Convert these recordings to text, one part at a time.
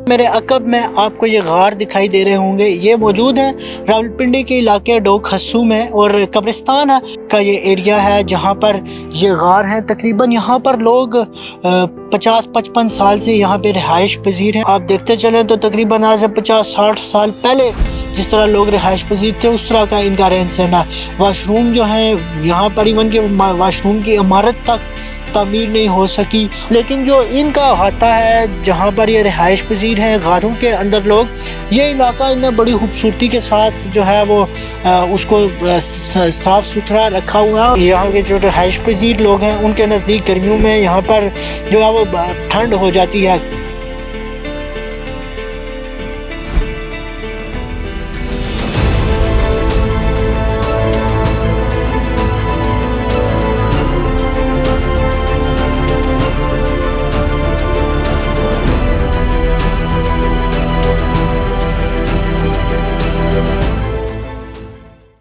मेरे अकब में आपको ये गार दिखाई दे रहे होंगे, ये मौजूद है रावलपिंडी के इलाके डोक हस्सू में और कब्रिस्तान है का ये एरिया है जहाँ पर ये गार है। तकरीबन यहाँ पर लोग 50-55 साल से यहाँ पे रिहाइश पजीर हैं। आप देखते चलें तो तकरीबन आज से 50-60 साल पहले जिस तरह लोग रिहाइश पजीर थे उस तरह का इनका रहन सहन है। वाशरूम जो है यहाँ पर इवन के वाशरूम की इमारत तक तामीर नहीं हो सकी, लेकिन जो इनका अहाता है जहाँ पर ये रिहाइश पजीर हैं गारों के अंदर लोग, ये इलाका इन्हें बड़ी खूबसूरती के साथ जो है वो उसको साफ़ सुथरा रखा हुआ है। यहाँ के जो रिहाइश पजीर लोग हैं उनके नज़दीक गर्मियों में यहाँ पर जो है वो ठंड हो जाती है।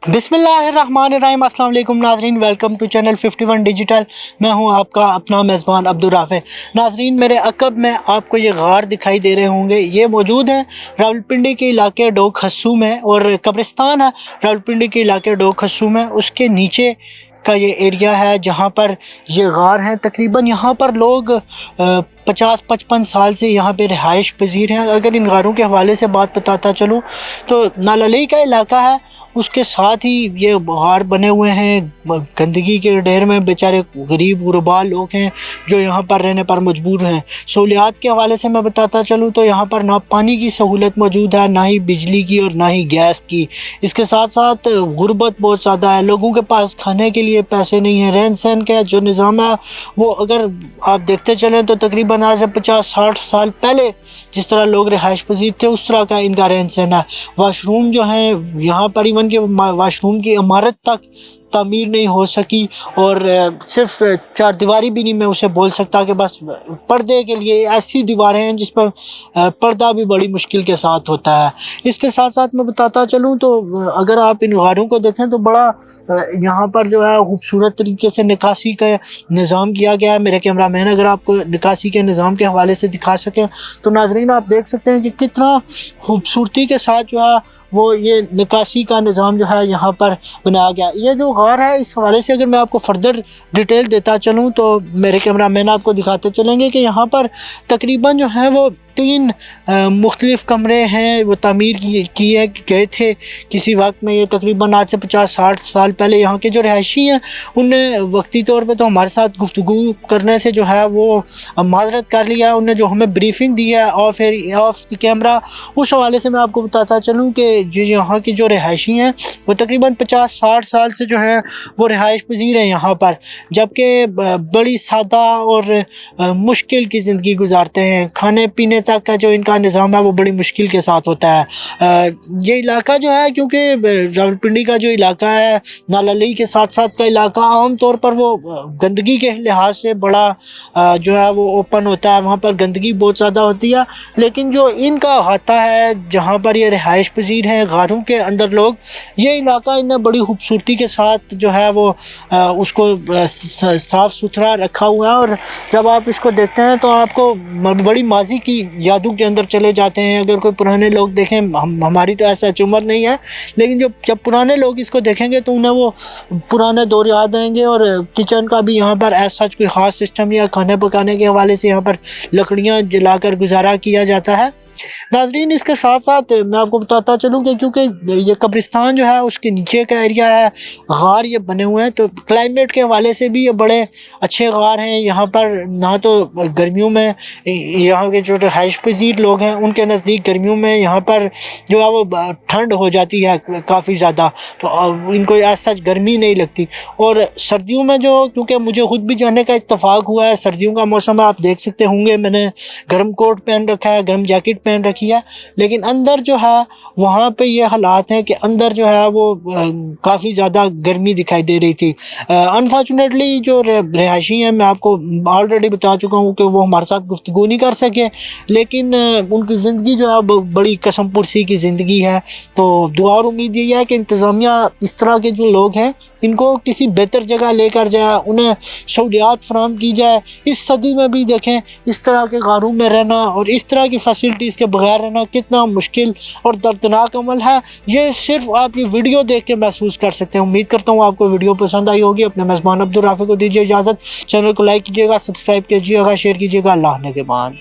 बिस्मिल्लाहिर्रहमानिर्रहीम, अस्सलाम वालेकुम नाजरीन, वेलकम टू चैनल 51 डिजिटल। मैं हूं आपका अपना मेज़बान अब्दुल राफ़े। नाजरीन, मेरे अकब में आपको ये गार दिखाई दे रहे होंगे, ये मौजूद है रावलपिंडी के इलाके डोक हस्सू में और कब्रिस्तान है रावलपिंडी के इलाके डोक हस्सू में, उसके नीचे का ये एरिया है जहाँ पर ये गार हैं। तकरीबन यहाँ पर लोग 50-55 साल से यहाँ पे रिहाइश पजीर हैं। अगर इन गारों के हवाले से बात बताता चलूँ तो नालली का इलाका है, उसके साथ ही ये गार बने हुए हैं। गंदगी के ढेर में बेचारे गरीब गुरबा लोग हैं जो यहाँ पर रहने पर मजबूर हैं। सहूलियात के हवाले से मैं बताता चलूँ तो यहाँ पर ना पानी की सहूलत मौजूद है, ना ही बिजली की और ना ही गैस की। इसके साथ साथ गुर्बत बहुत ज़्यादा है, लोगों के पास खाने के लिए पैसे नहीं हैं। रहन सहन का जो निज़ाम है वो अगर आप देखते चलें तो तकरीबन आज से 50-60 साल पहले जिस तरह लोग रिहाइश पजीर थे उस तरह का इनका रहन सहन है। वाशरूम जो है यहाँ पर इवन के वाशरूम की इमारत तक तामीर नहीं हो सकी और सिर्फ चार दीवारी भी नहीं मैं उसे बोल सकता कि बस पर्दे के लिए ऐसी दीवारें हैं जिस पर पर्दा भी बड़ी मुश्किल के साथ होता है। इसके साथ साथ मैं बताता चलूँ तो अगर आप इन गारों को देखें तो बड़ा यहाँ पर जो है खूबसूरत तरीके से निकासी का निज़ाम किया गया है। मेरे कैमरा मैन अगर आपको निकासी के निज़ाम के हवाले से दिखा सकें तो नाजरीन आप देख सकते हैं कि कितना खूबसूरती के साथ जो है वो ये निकासी का निज़ाम जो है यहाँ पर बनाया गया। ये जो गार है इस हवाले से अगर मैं आपको फर्दर डिटेल देता चलूँ तो मेरे कैमरा मैन आपको दिखाते चलेंगे कि यहाँ पर तकरीबन जो है वो 3 मुख्तलिफ़ कमरे हैं वो तामीर किए गए थे किसी वक्त में। ये तकरीबन आज से 50-60 साल पहले यहाँ के जो रहायशी हैं उनने वक्ती तौर पे तो हमारे साथ गुफ्तगू करने से जो है वो माजरत कर लिया है। उन्होंने जो हमें ब्रीफिंग दी है ऑफ द कैमरा, उस हवाले से मैं आपको बताता चलूँ कि जो यहाँ के जो रहायशी हैं वो तकरीबन 50-60 साल से जो है वो रिहाइश पजीर हैं यहाँ पर, जबकि बड़ी सादा और मुश्किल की ज़िंदगी गुजारते हैं। खाने पीने तक का जो इनका निज़ाम है वो बड़ी मुश्किल के साथ होता है। ये इलाका जो है क्योंकि रावलपिंडी का जो इलाका है नालली के साथ साथ का इलाका आम तौर पर वो गंदगी के लिहाज से बड़ा जो है वो ओपन होता है, वहाँ पर गंदगी बहुत ज़्यादा होती है। लेकिन जो इनका अहाता है जहाँ पर ये रिहाइश पजीर हैं गारों के अंदर लोग, ये इलाका इन्हें बड़ी खूबसूरती के साथ जो है वो उसको साफ़ सुथरा रखा हुआ है। और जब आप इसको देखते हैं तो आपको बड़ी माजी की यादों के अंदर चले जाते हैं। अगर कोई पुराने लोग देखें, हमारी तो ऐसा उम्र नहीं है, लेकिन जब पुराने लोग इसको देखेंगे तो उन्हें वो पुराने दौर याद आएंगे। और किचन का भी यहाँ पर ऐसा कोई ख़ास सिस्टम या खाने पकाने के हवाले से यहाँ पर लकड़ियाँ जलाकर गुजारा किया जाता है। नाजरीन, इसके साथ साथ मैं आपको बताता चलूँ कि क्योंकि ये कब्रिस्तान जो है उसके नीचे का एरिया है, गार ये बने हुए हैं, तो क्लाइमेट के हवाले से भी ये बड़े अच्छे गार हैं। यहाँ पर ना तो गर्मियों में यहाँ के जो रिहाइश पजीर लोग हैं उनके नज़दीक गर्मियों में यहाँ पर जो है वो ठंड हो जाती है काफ़ी ज़्यादा, तो इनको ऐसा गर्मी नहीं लगती। और सर्दियों में जो क्योंकि मुझे ख़ुद भी जाने का इत्तफ़ाक़ हुआ है, सर्दियों का मौसम आप देख सकते होंगे, मैंने गर्म कोट पहन रखा है, गर्म जैकेट पहन रखी है, लेकिन अंदर जो है वहाँ पे ये हालात हैं कि अंदर जो है वो काफ़ी ज़्यादा गर्मी दिखाई दे रही थी। अनफॉर्चुनेटली जो रिहायशी हैं मैं आपको ऑलरेडी बता चुका हूँ कि वो हमारे साथ गुफ्तगू नहीं कर सके, लेकिन उनकी ज़िंदगी जो है बड़ी कसम पुरसी की ज़िंदगी है। तो दुआ और उम्मीद यही है कि इंतज़ामिया इस तरह के जो लोग हैं इनको किसी बेहतर जगह लेकर जाए, उन्हें सहूलियात फराहम की जाए। इस सदी में भी देखें इस तरह के गारों में रहना और इस तरह की फैसिलिटीज़ के के बगैर रहना कितना मुश्किल और दर्दनाक अमल है, ये सिर्फ आप ये वीडियो देख के महसूस कर सकते हैं। उम्मीद करता हूँ आपको वीडियो पसंद आई होगी। अपने मेज़बान अब्दुल राफ़ी को दीजिए इजाज़त। चैनल को लाइक कीजिएगा, सब्सक्राइब कीजिएगा, शेयर कीजिएगा। अल्लाह ने के बाद।